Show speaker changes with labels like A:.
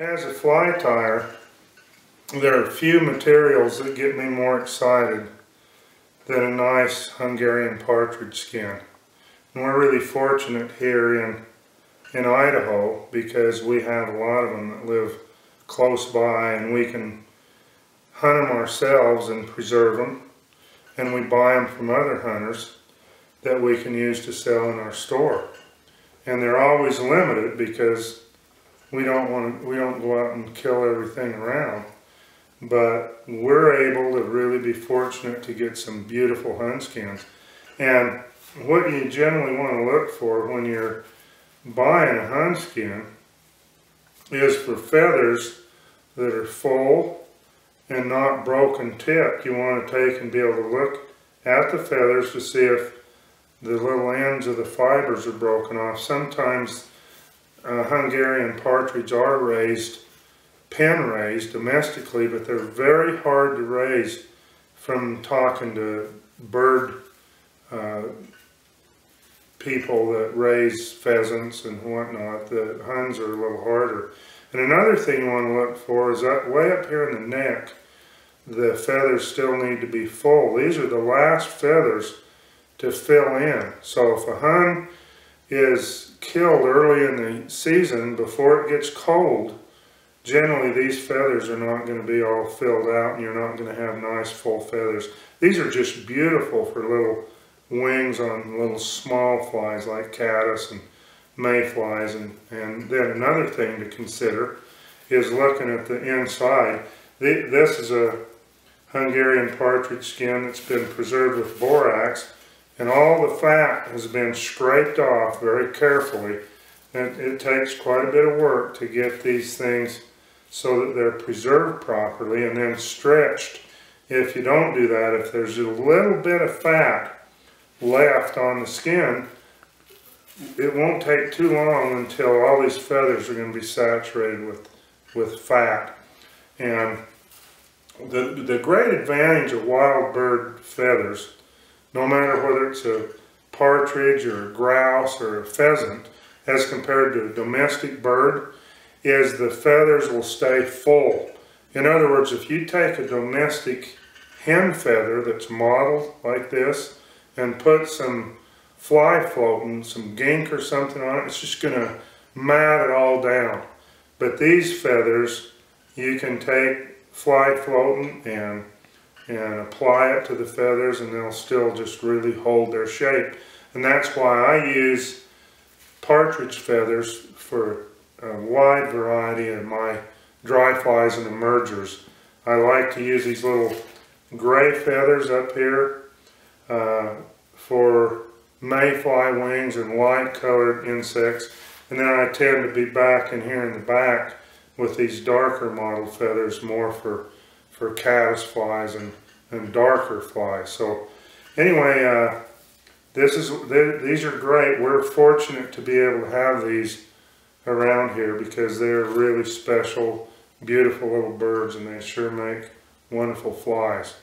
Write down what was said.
A: As a fly tyer, there are few materials that get me more excited than a nice Hungarian partridge skin. And we're really fortunate here in Idaho because we have a lot of them that live close by, and we can hunt them ourselves and preserve them, and we buy them from other hunters that we can use to sell in our store. And they're always limited because we don't go out and kill everything around, but we're able to really be fortunate to get some beautiful hunt skins. And what you generally want to look for when you're buying a hunt skin is for feathers that are full and not broken tip. You want to take and be able to look at the feathers to see if the little ends of the fibers are broken off. Sometimes Hungarian partridge are raised, pen raised domestically, but they're very hard to raise. From talking to bird people that raise pheasants and whatnot, the Huns are a little harder. And another thing you want to look for is that way up here in the neck, the feathers still need to be full. These are the last feathers to fill in. So if a Hun is killed early in the season before it gets cold, generally these feathers are not going to be all filled out and you're not going to have nice full feathers. These are just beautiful for little wings on little small flies like caddis and mayflies. And then another thing to consider is looking at the inside. This is a Hungarian partridge skin that's been preserved with borax, and all the fat has been scraped off very carefully. And it takes quite a bit of work to get these things so that they're preserved properly and then stretched. If you don't do that, if there's a little bit of fat left on the skin, it won't take too long until all these feathers are going to be saturated with fat. And the great advantage of wild bird feathers, no matter whether it's a partridge or a grouse or a pheasant, as compared to a domestic bird, is the feathers will stay full. In other words, if you take a domestic hen feather that's mottled like this and put some fly floating, some gink or something on it, it's just going to mat it all down. But these feathers, you can take fly floating and apply it to the feathers, and they'll still just really hold their shape. And that's why I use partridge feathers for a wide variety of my dry flies and emergers. I like to use these little gray feathers up here for mayfly wings and light colored insects, and then I tend to be back in here in the back with these darker mottled feathers more for caddis flies and darker flies. So anyway, these are great. We're fortunate to be able to have these around here because they're really special, beautiful little birds, and they sure make wonderful flies.